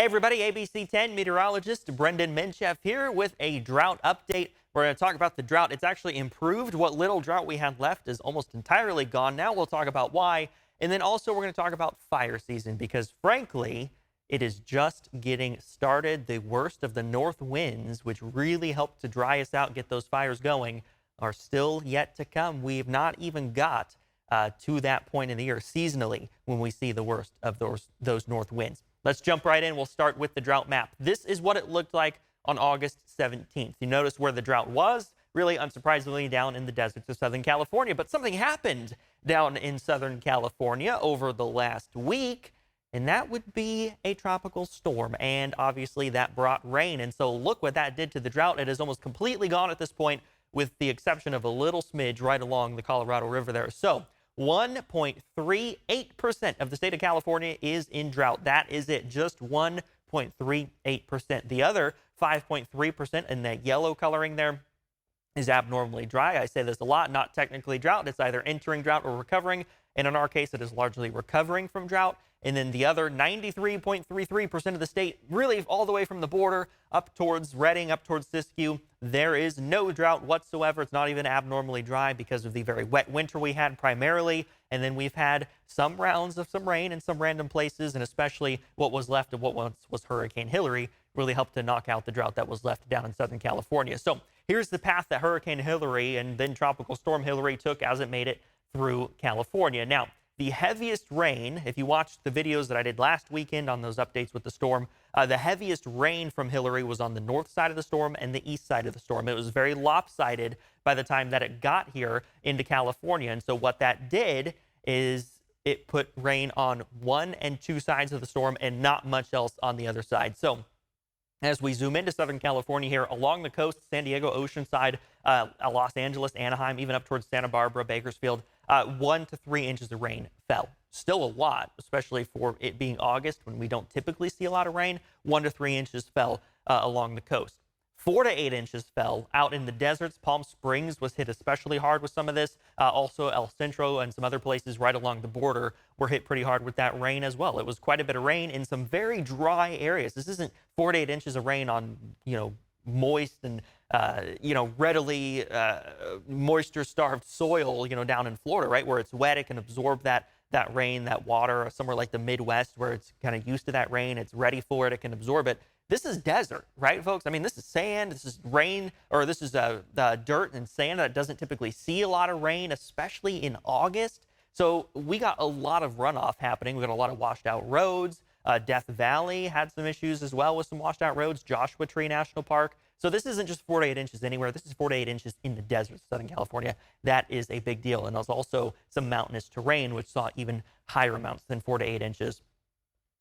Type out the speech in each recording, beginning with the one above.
Hey everybody, ABC 10 meteorologist Brendan Menchef here with a drought update. We're going to talk about the drought. It's actually improved. What little drought we had left is almost entirely gone now. We'll talk about why. And then also we're going to talk about fire season because frankly, it is just getting started. The worst of the north winds, which really helped to dry us out and get those fires going, are still yet to come. We've not even got to that point in the year seasonally when we see the worst of those north winds. Let's jump right in. We'll start with the drought map. This is what it looked like on August 17th. You notice where the drought was, really unsurprisingly down in the deserts of Southern California. But something happened down in Southern California over the last week, and that would be a tropical storm. And obviously that brought rain. And so look what that did to the drought. It is almost completely gone at this point, with the exception of a little smidge right along the Colorado River there. So 1.38% of the state of California is in drought. That is it, just 1.38%. The other 5.3% in that yellow coloring there is abnormally dry. I say this a lot, not technically drought. It's either entering drought or recovering. And in our case, it is largely recovering from drought. And then the other 93.33% of the state, really all the way from the border up towards Redding, up towards Siskiyou, there is no drought whatsoever. It's not even abnormally dry because of the very wet winter we had primarily. And then we've had some rounds of some rain in some random places, and especially what was left of what once was Hurricane Hilary really helped to knock out the drought that was left down in Southern California. So here's the path that Hurricane Hilary and then Tropical Storm Hilary took as it made it through California. Now, the heaviest rain, if you watched the videos that I did last weekend on those updates with the storm, the heaviest rain from Hilary was on the north side of the storm and the east side of the storm. It was very lopsided by the time that it got here into California. And so what that did is it put rain on one and two sides of the storm and not much else on the other side. So as we zoom into Southern California here, along the coast, San Diego, Oceanside, Los Angeles, Anaheim, even up towards Santa Barbara, Bakersfield, 1 to 3 inches of rain fell. Still a lot, especially for it being August when we don't typically see a lot of rain. 1 to 3 inches fell along the coast. 4 to 8 inches fell out in the deserts. Palm Springs was hit especially hard with some of this. Also, El Centro and some other places right along the border were hit pretty hard with that rain as well. It was quite a bit of rain in some very dry areas. This isn't 4 to 8 inches of rain on, moist and, readily moisture-starved soil, down in Florida, right, where it's wet. It can absorb that rain, that water. Somewhere like the Midwest where it's kind of used to that rain, it's ready for it, it can absorb it. This is desert, right, folks? I mean, this is sand, this is rain, or this is dirt and sand that doesn't typically see a lot of rain, especially in August. So we got a lot of runoff happening. We got a lot of washed out roads. Death Valley had some issues as well with some washed out roads. Joshua Tree National Park. So this isn't just 4 to 8 inches anywhere. This is 4 to 8 inches in the desert of Southern California. That is a big deal. And there's also some mountainous terrain, which saw even higher amounts than 4 to 8 inches.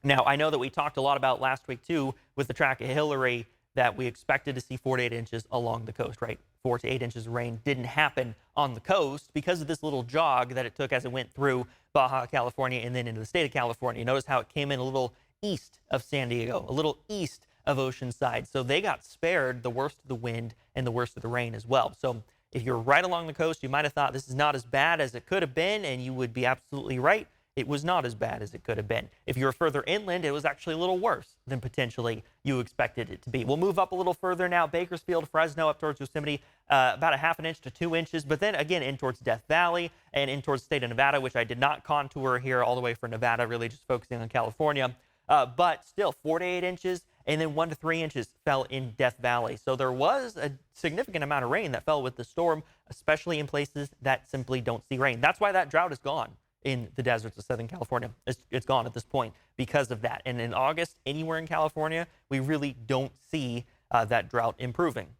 Now, I know that we talked a lot about last week, too, with the track of Hilary, that we expected to see 4 to 8 inches along the coast, right? 4 to 8 inches of rain didn't happen on the coast because of this little jog that it took as it went through Baja California and then into the state of California. Notice how it came in a little east of San Diego, a little east of Oceanside. So they got spared the worst of the wind and the worst of the rain as well. So if you're right along the coast, you might have thought this is not as bad as it could have been, and you would be absolutely right. It was not as bad as it could have been. If you were further inland, it was actually a little worse than potentially you expected it to be. We'll move up a little further now. Bakersfield, Fresno, up towards Yosemite, about 1/2 inch to 2 inches. But then again, in towards Death Valley and in towards the state of Nevada, which I did not contour here all the way for Nevada, really just focusing on California. But still, 4 to 8 inches, and then 1 to 3 inches fell in Death Valley. So there was a significant amount of rain that fell with the storm, especially in places that simply don't see rain. That's why that drought is gone in the deserts of Southern California. It's gone at this point because of that. And in August, anywhere in California, we really don't see that drought improving.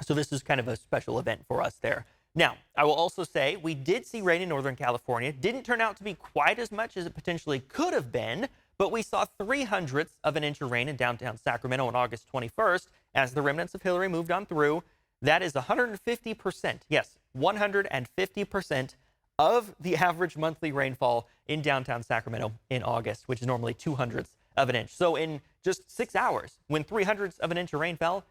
So this is kind of a special event for us there. Now, I will also say we did see rain in Northern California. Didn't turn out to be quite as much as it potentially could have been, but we saw 0.03 of an inch of rain in downtown Sacramento on August 21st as the remnants of Hilary moved on through. That is 150%, yes, 150% of the average monthly rainfall in downtown Sacramento in August, which is normally 0.02 of an inch. So in just 6 hours, when 0.03 of an inch of rain fell,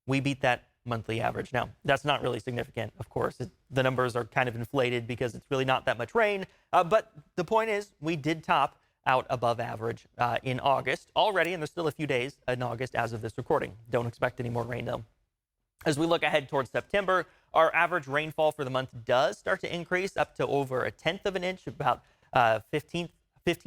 we beat that monthly average. Now, that's not really significant, of course. The numbers are kind of inflated because it's really not that much rain. But the point is, we did top out above average in August already, and there's still a few days in August as of this recording. Don't expect any more rain, though. As we look ahead towards September, our average rainfall for the month does start to increase up to over 1/10 of an inch, about 15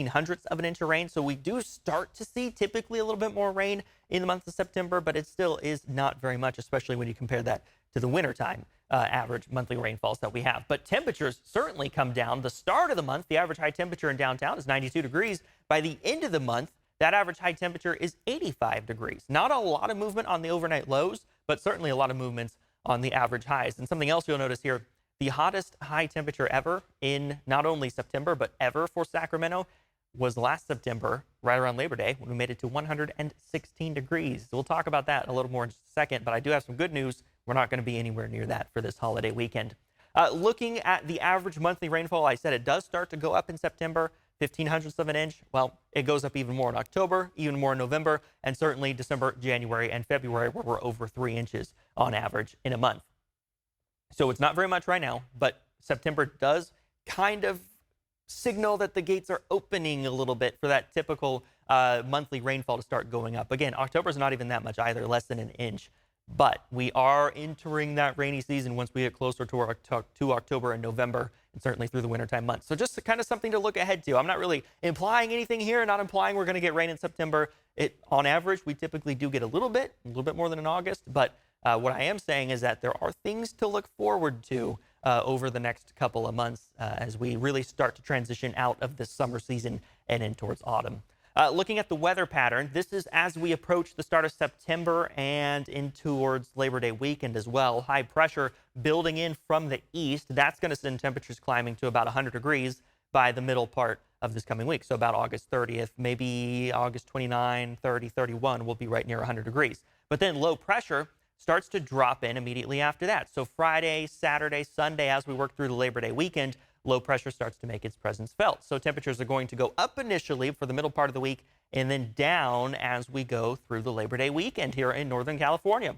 hundredths of an inch of rain. So we do start to see typically a little bit more rain in the month of September, but it still is not very much, especially when you compare that to the wintertime average monthly rainfalls that we have. But temperatures certainly come down. The start of the month, the average high temperature in downtown is 92 degrees. By the end of the month, that average high temperature is 85 degrees. Not a lot of movement on the overnight lows, but certainly a lot of movements on the average highs. And something else you'll notice here, the hottest high temperature ever in not only September, but ever for Sacramento was last September, right around Labor Day, when we made it to 116 degrees. So we'll talk about that a little more in just a second, but I do have some good news. We're not going to be anywhere near that for this holiday weekend. Looking at the average monthly rainfall, I said it does start to go up in September, 15 hundredths of an inch. Well, it goes up even more in October, even more in November, and certainly December, January, and February, where we're over 3 inches on average in a month. So it's not very much right now, but September does kind of signal that the gates are opening a little bit for that typical monthly rainfall to start going up. Again, October is not even that much either, less than an inch. But we are entering that rainy season once we get closer to October and November, and certainly through the wintertime months. So just kind of something to look ahead to. I'm not really implying anything here, not implying we're going to get rain in September. On average, we typically do get a little bit more than in August. But what I am saying is that there are things to look forward to over the next couple of months as we really start to transition out of this summer season and in towards autumn. Looking at the weather pattern, this is as we approach the start of September and in towards Labor Day weekend as well. High pressure building in from the east. That's going to send temperatures climbing to about 100 degrees by the middle part of this coming week. So about August 30th, maybe August 29, 30, 31, we'll be right near 100 degrees. But then low pressure starts to drop in immediately after that. So Friday, Saturday, Sunday, as we work through the Labor Day weekend, low pressure starts to make its presence felt. So temperatures are going to go up initially for the middle part of the week and then down as we go through the Labor Day weekend here in Northern California.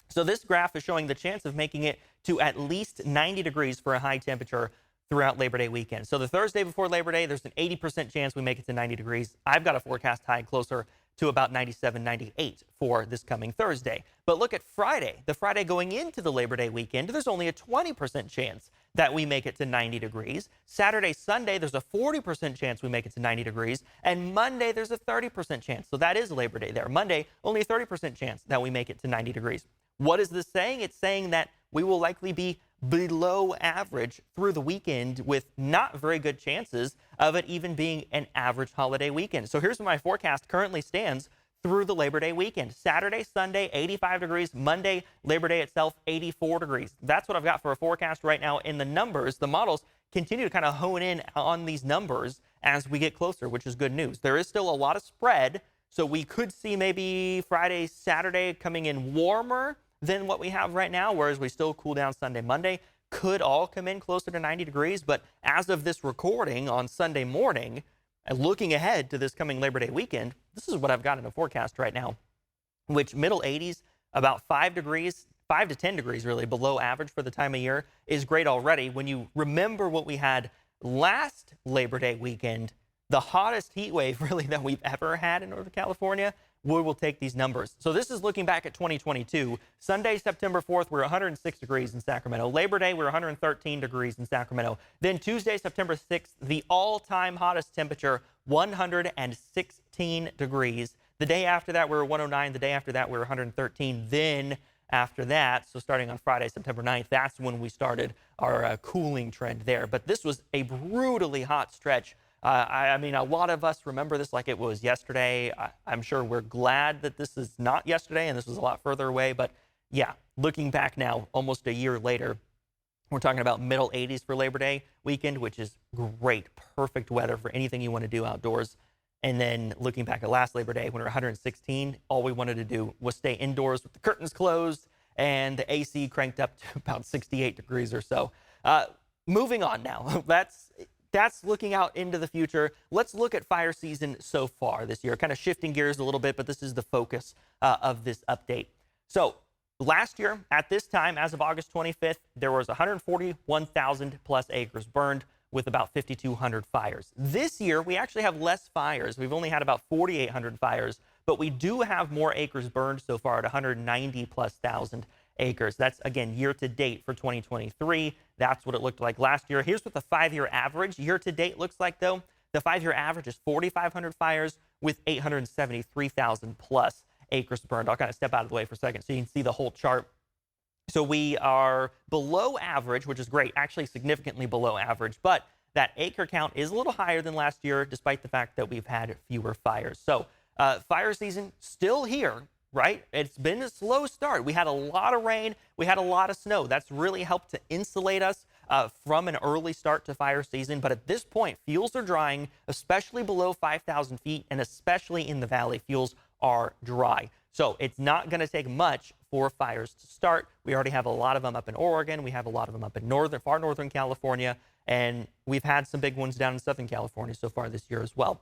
So this graph is showing the chance of making it to at least 90 degrees for a high temperature throughout Labor Day weekend. So the Thursday before Labor Day, there's an 80% chance we make it to 90 degrees. I've got a forecast high closer to about 97, 98 for this coming Thursday. But look at Friday. The Friday going into the Labor Day weekend, there's only a 20% chance that we make it to 90 degrees. Saturday, Sunday, there's a 40% chance we make it to 90 degrees. And Monday, there's a 30% chance. So that is Labor Day there. Monday, only a 30% chance that we make it to 90 degrees. What is this saying? It's saying that we will likely be below average through the weekend with not very good chances of it even being an average holiday weekend. So here's where my forecast currently stands through the Labor Day weekend. Saturday, Sunday, 85 degrees. Monday, Labor Day itself, 84 degrees. That's what I've got for a forecast right now. In the numbers, the models continue to kind of hone in on these numbers as we get closer, which is good news. There is still a lot of spread, so we could see maybe Friday, Saturday coming in warmer than what we have right now, whereas we still cool down Sunday, Monday. Could all come in closer to 90 degrees, but as of this recording on Sunday morning, and looking ahead to this coming Labor Day weekend, this is what I've got in a forecast right now, which middle 80s, about 5 to 10 degrees really below average for the time of year is great already. When you remember what we had last Labor Day weekend, the hottest heat wave really that we've ever had in Northern California, we will take these numbers. So this is looking back at 2022. Sunday, September 4th, we're 106 degrees in Sacramento. Labor Day, we're 113 degrees in Sacramento. Then Tuesday, September 6th, the all-time hottest temperature, 116 degrees. The day after that, we were 109. The day after that, we were 113. Then after that, so starting on Friday, September 9th, that's when we started our cooling trend there. But this was a brutally hot stretch. I mean, a lot of us remember this like it was yesterday. I'm sure we're glad that this is not yesterday and this was a lot further away. But yeah, looking back now, almost a year later, we're talking about middle 80s for Labor Day weekend, which is great, perfect weather for anything you want to do outdoors. And then looking back at last Labor Day when we were 116, all we wanted to do was stay indoors with the curtains closed and the AC cranked up to about 68 degrees or so. Moving on now, that's looking out into the future. Let's look at fire season so far this year, kind of shifting gears a little bit, but this is the focus of this update. So last year at this time, as of August 25th, there was 141,000 plus acres burned. with about 5,200 fires. This year, we actually have less fires. We've only had about 4,800 fires, but we do have more acres burned so far at 190 plus thousand acres. That's, again, year to date for 2023. That's what it looked like last year. Here's what the 5-year average year to date looks like, though. The 5-year average is 4,500 fires with 873,000 plus acres burned. I'll kind of step out of the way for a second so you can see the whole chart. So we are below average, which is great, actually significantly below average, but that acre count is a little higher than last year, despite the fact that we've had fewer fires. So fire season still here, right? It's been a slow start. We had a lot of rain. We had a lot of snow. That's really helped to insulate us from an early start to fire season. But at this point, fuels are drying, especially below 5,000 feet, and especially in the valley, fuels are dry. So it's not going to take much for fires to start. We already have a lot of them up in Oregon. We have a lot of them up in far northern California, and we've had some big ones down in Southern California so far this year as well.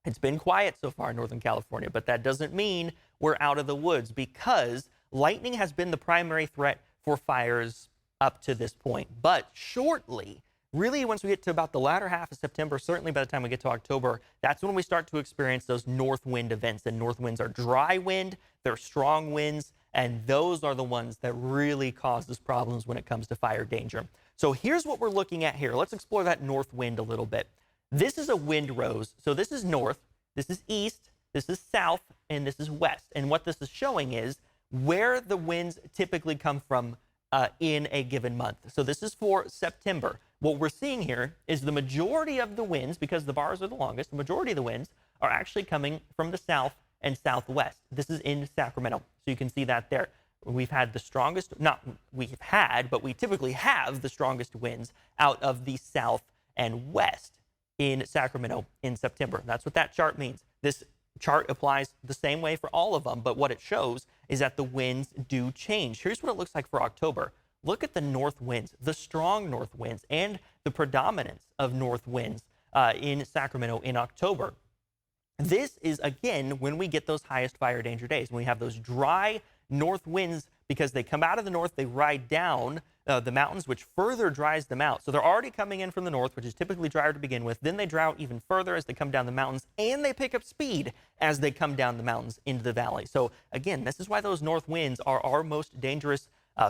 It's been quiet so far in Northern California, but that doesn't mean we're out of the woods, because lightning has been the primary threat for fires up to this point. But shortly, really once we get to about the latter half of September, certainly by the time we get to October, that's when we start to experience those north wind events. And north winds are dry wind, they're strong winds, and those are the ones that really cause us problems when it comes to fire danger. So here's what we're looking at here. Let's explore that north wind a little bit. This is a wind rose. So this is north, this is east, this is south, and this is west. And what this is showing is where the winds typically come from in a given month. So this is for September. What we're seeing here is the majority of the winds, because the bars are the longest, the majority of the winds are actually coming from the south and southwest. This is in Sacramento. So you can see that there. We've had the strongest, not we've had, but we typically have the strongest winds out of the south and west in Sacramento in September. That's what that chart means. This chart applies the same way for all of them, but what it shows is that the winds do change. Here's what it looks like for October. Look at the north winds, the strong north winds, and the predominance of north winds in Sacramento in October. This is, again, when we get those highest fire danger days, when we have those dry north winds, because they come out of the north, they ride down the mountains, which further dries them out. So they're already coming in from the north, which is typically drier to begin with. Then they dry out even further as they come down the mountains, and they pick up speed as they come down the mountains into the valley. So again, this is why those north winds are our most dangerous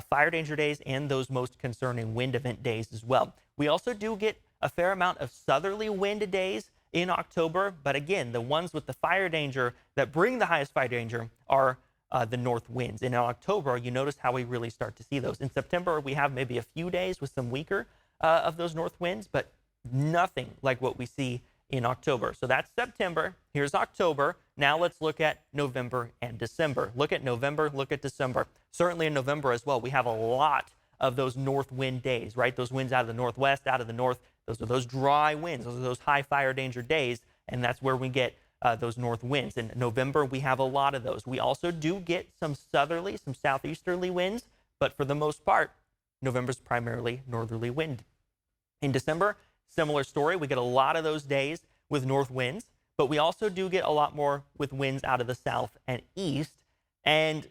fire danger days and those most concerning wind event days as well. We also do get a fair amount of southerly wind days in October, but again, the ones with the fire danger that bring the highest fire danger are the north winds. And in October, you notice how we really start to see those. In September, we have maybe a few days with some weaker of those north winds, but nothing like what we see in October. So that's September. Here's October. Now let's look at November and December. Look at November, look at December. Certainly in November as well, we have a lot of those north wind days, right? Those winds out of the northwest, out of the north. Those are those dry winds. Those are those high fire danger days, and that's where we get those north winds. In November, we have a lot of those. We also do get some southerly, some southeasterly winds, but for the most part, November's primarily northerly wind. In December, similar story. We get a lot of those days with north winds, but we also do get a lot more with winds out of the south and east. And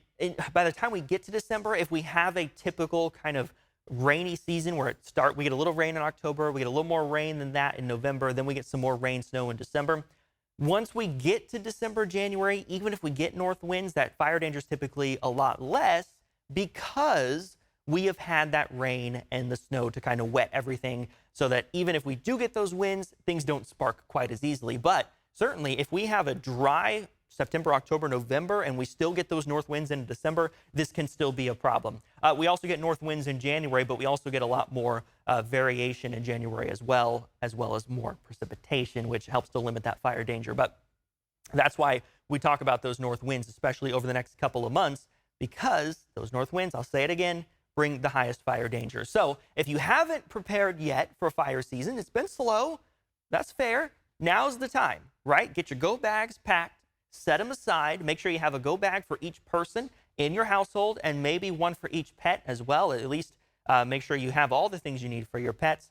by the time we get to December, if we have a typical kind of rainy season where we get a little rain in October, we get a little more rain than that in November, then we get some more rain, snow in December. Once we get to December, January, even if we get north winds, that fire danger is typically a lot less because we have had that rain and the snow to kind of wet everything, so that even if we do get those winds, things don't spark quite as easily. But certainly if we have a dry September, October, November, and we still get those north winds in December, this can still be a problem. We also get north winds in January, but we also get a lot more variation in January as well as more precipitation, which helps to limit that fire danger. But that's why we talk about those north winds, especially over the next couple of months, because those north winds, I'll say it again, bring the highest fire danger. So if you haven't prepared yet for fire season, it's been slow, that's fair. Now's the time, right? Get your go bags packed. Set them aside. Make sure you have a go bag for each person in your household and maybe one for each pet as well. At least make sure you have all the things you need for your pets.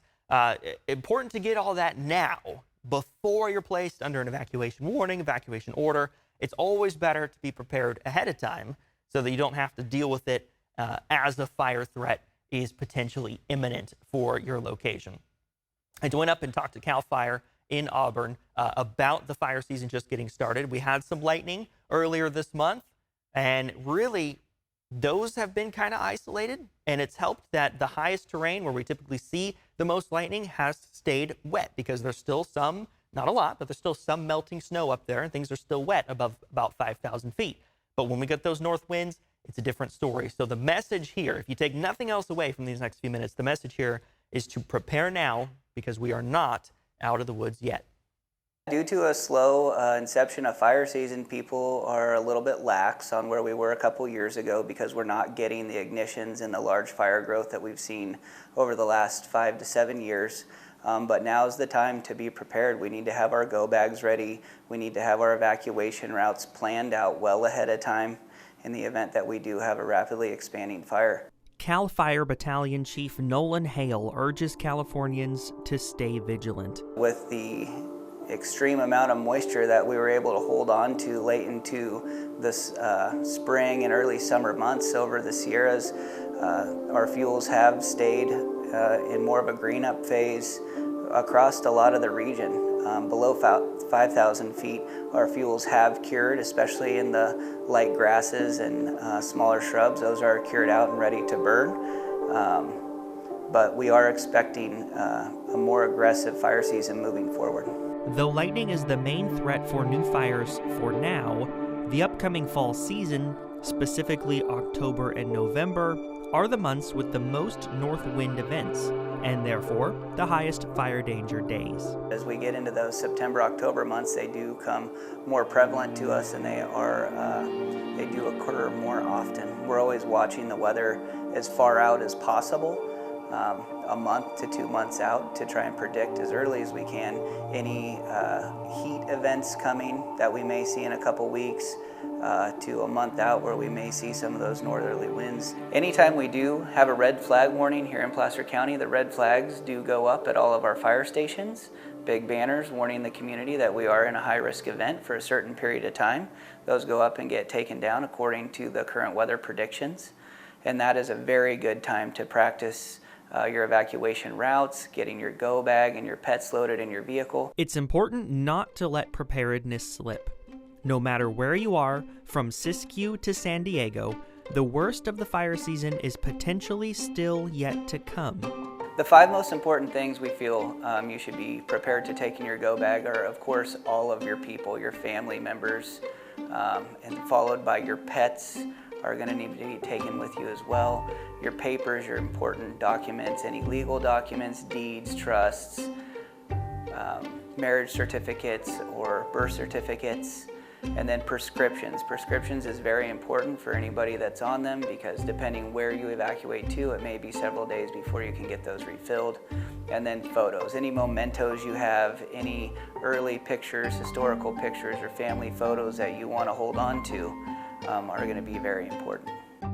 Important to get all that now before you're placed under an evacuation warning, evacuation order. It's always better to be prepared ahead of time so that you don't have to deal with it as a fire threat is potentially imminent for your location. I went up and talked to CAL FIRE in Auburn about the fire season just getting started. We had some lightning earlier this month, and really those have been kind of isolated, and it's helped that the highest terrain where we typically see the most lightning has stayed wet, because there's still some, not a lot, but there's still some melting snow up there, and things are still wet above about 5,000 feet. But when we get those north winds, it's a different story. So the message here, if you take nothing else away from these next few minutes, the message here is to prepare now, because we are not out of the woods yet. Due to a slow inception of fire season, people are a little bit lax on where we were a couple years ago, because we're not getting the ignitions and the large fire growth that we've seen over the last 5 to 7 years. But now's the time to be prepared. We need to have our go bags ready. We need to have our evacuation routes planned out well ahead of time in the event that we do have a rapidly expanding fire. CAL FIRE Battalion Chief Nolan Hale urges Californians to stay vigilant. With the extreme amount of moisture that we were able to hold on to late into this spring and early summer months over the Sierras, our fuels have stayed in more of a green up phase across a lot of the region. Below 5,000 feet, our fuels have cured, especially in the light grasses and smaller shrubs. Those are cured out and ready to burn. But we are expecting a more aggressive fire season moving forward. Though lightning is the main threat for new fires for now, the upcoming fall season, specifically October and November, are the months with the most north wind events, and therefore the highest fire danger days. As we get into those September, October months, they do come more prevalent to us, and they do occur more often. We're always watching the weather as far out as possible, a month to 2 months out, to try and predict as early as we can any heat events coming that we may see in a couple weeks, to a month out where we may see some of those northerly winds. Anytime we do have a red flag warning here in Placer County, the red flags do go up at all of our fire stations. Big banners warning the community that we are in a high-risk event for a certain period of time. Those go up and get taken down according to the current weather predictions. And that is a very good time to practice your evacuation routes, getting your go bag and your pets loaded in your vehicle. It's important not to let preparedness slip. No matter where you are, from Siskiyou to San Diego, the worst of the fire season is potentially still yet to come. The 5 most important things we feel you should be prepared to take in your go bag are, of course, all of your people, your family members, and followed by your pets are going to need to be taken with you as well. Your papers, your important documents, any legal documents, deeds, trusts, marriage certificates or birth certificates, and then prescriptions. Prescriptions is very important for anybody that's on them, because depending where you evacuate to, it may be several days before you can get those refilled. And then photos, any mementos you have, any early pictures, historical pictures, or family photos that you want to hold on to are going to be very important.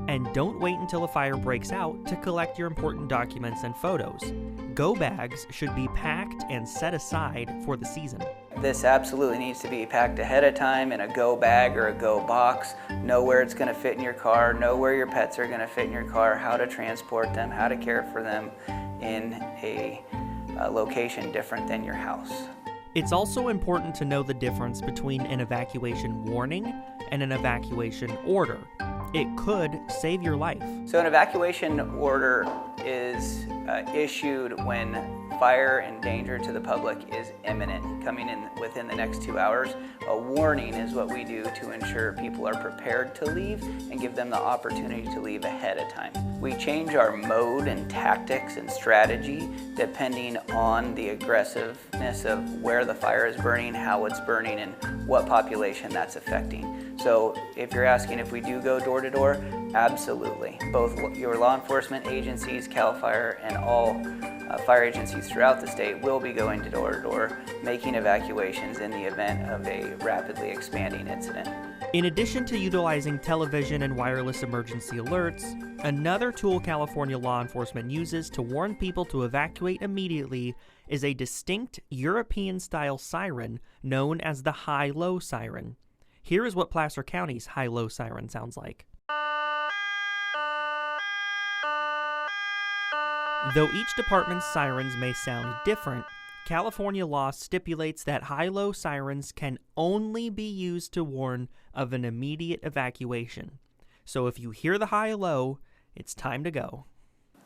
And don't wait until a fire breaks out to collect your important documents and photos. Go bags should be packed and set aside for the season. This absolutely needs to be packed ahead of time in a go bag or a go box. Know where it's going to fit in your car, know where your pets are going to fit in your car, how to transport them, how to care for them in a location different than your house. It's also important to know the difference between an evacuation warning and an evacuation order. It could save your life. So an evacuation order is issued when fire and danger to the public is imminent, coming in within the next 2 hours. A warning is what we do to ensure people are prepared to leave and give them the opportunity to leave ahead of time. We change our mode and tactics and strategy depending on the aggressiveness of where the fire is burning, how it's burning, and what population that's affecting. So if you're asking if we do go door to door, absolutely. Both your law enforcement agencies, CAL FIRE, and all fire agencies throughout the state will be going to door, making evacuations in the event of a rapidly expanding incident. In addition to utilizing television and wireless emergency alerts, another tool California law enforcement uses to warn people to evacuate immediately is a distinct European-style siren known as the high-low siren. Here is what Placer County's high-low siren sounds like. Though each department's sirens may sound different, California law stipulates that high-low sirens can only be used to warn of an immediate evacuation. So if you hear the high-low, it's time to go.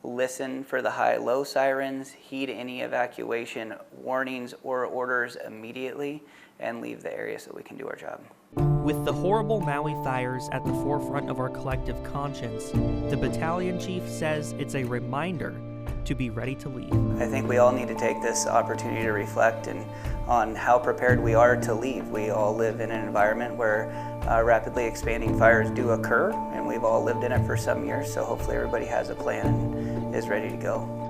Listen for the high-low sirens, heed any evacuation warnings or orders immediately, and leave the area so we can do our job. With the horrible Maui fires at the forefront of our collective conscience, the battalion chief says it's a reminder to be ready to leave. I think we all need to take this opportunity to reflect on how prepared we are to leave. We all live in an environment where rapidly expanding fires do occur, and we've all lived in it for some years, so hopefully everybody has a plan and is ready to go.